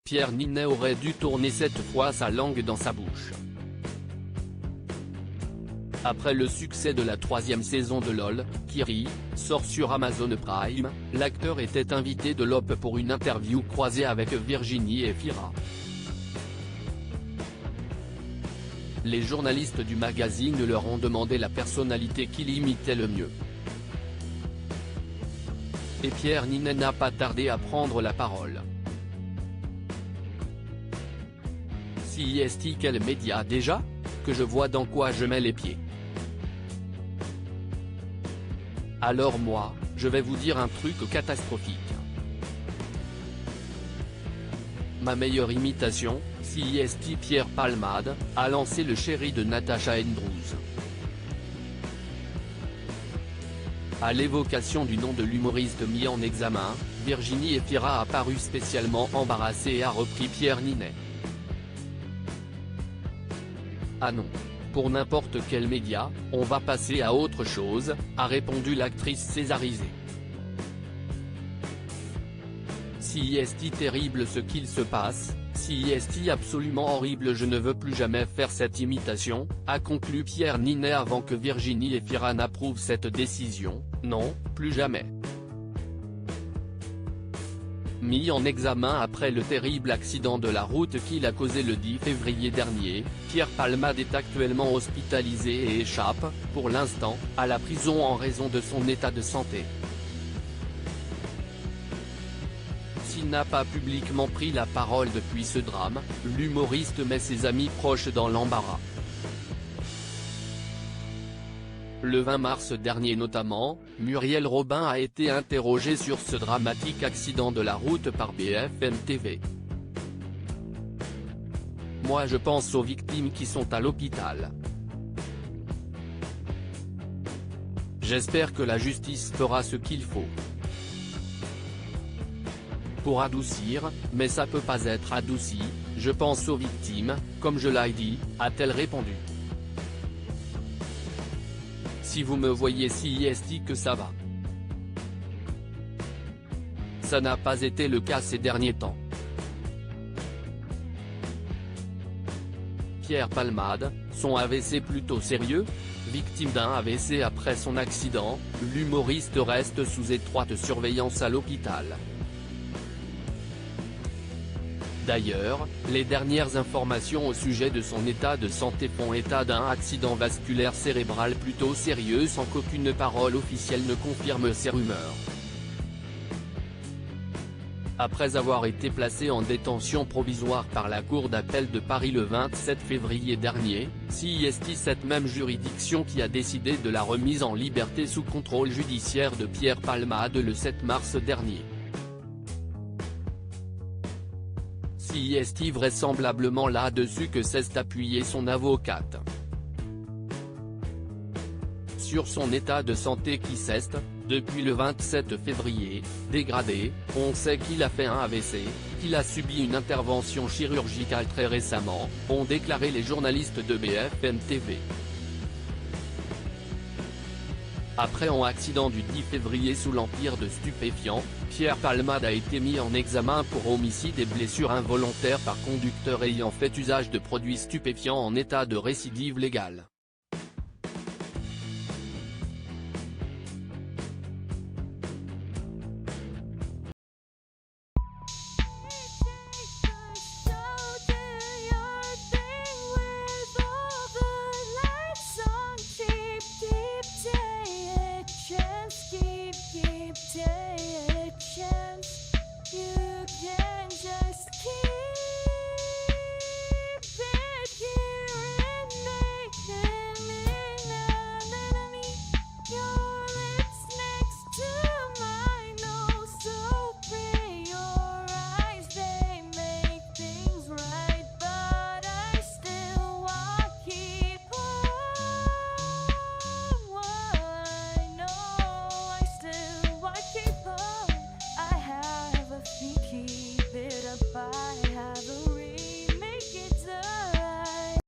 Pierre Ninet aurait dû tourner cette fois sa langue dans sa bouche. Après le succès de la 3e saison de LOL, qui sort sur Amazon Prime, l'acteur était invité de l'Op pour une interview croisée avec Virginie Efira. Les journalistes du magazine leur ont demandé la personnalité qui l'imitait le mieux. Et Pierre Ninet n'a pas tardé à prendre la parole. CIST quel média déjà ? Que je vois dans quoi je mets les pieds. Alors moi, je vais vous dire un truc catastrophique. Ma meilleure imitation, CIST Pierre Palmade, a lancé le chéri de Natasha Andrews. À l'évocation du nom de l'humoriste mis en examen, Virginie Efira a paru spécialement embarrassée et a repris Pierre Ninet. Ah non. Pour n'importe quel média, on va passer à autre chose, a répondu l'actrice césarisée. CIST terrible ce qu'il se passe, CIST absolument horrible je ne veux plus jamais faire cette imitation, a conclu Pierre Ninet avant que Virginie Efira n'approuve cette décision, non, plus jamais. Mis en examen après le terrible accident de la route qu'il a causé le 10 février dernier, Pierre Palmade est actuellement hospitalisé et échappe, pour l'instant, à la prison en raison de son état de santé. S'il n'a pas publiquement pris la parole depuis ce drame, l'humoriste met ses amis proches dans l'embarras. Le 20 mars dernier notamment, Muriel Robin a été interrogée sur ce dramatique accident de la route par BFM TV. Moi je pense aux victimes qui sont à l'hôpital. J'espère que la justice fera ce qu'il faut pour adoucir, mais ça peut pas être adouci, je pense aux victimes, comme je l'ai dit, a-t-elle répondu. Si vous me voyez CIST que ça va. Ça n'a pas été le cas ces derniers temps. Pierre Palmade, son AVC plutôt sérieux ? Victime d'un AVC après son accident, l'humoriste reste sous étroite surveillance à l'hôpital. D'ailleurs, les dernières informations au sujet de son état de santé font état d'un accident vasculaire cérébral plutôt sérieux sans qu'aucune parole officielle ne confirme ces rumeurs. Après avoir été placé en détention provisoire par la Cour d'appel de Paris le 27 février dernier, CIST cette même juridiction qui a décidé de la remise en liberté sous contrôle judiciaire de Pierre Palmade le 7 mars dernier. CIST vraisemblablement là-dessus que s'est appuyée son avocate. Sur son état de santé qui s'est, depuis le 27 février, dégradé, on sait qu'il a fait un AVC, qu'il a subi une intervention chirurgicale très récemment, ont déclaré les journalistes de BFM TV. Après un accident du 10 février sous l'empire de stupéfiants, Pierre Palmade a été mis en examen pour homicide et blessure involontaire par conducteur ayant fait usage de produits stupéfiants en état de récidive légale.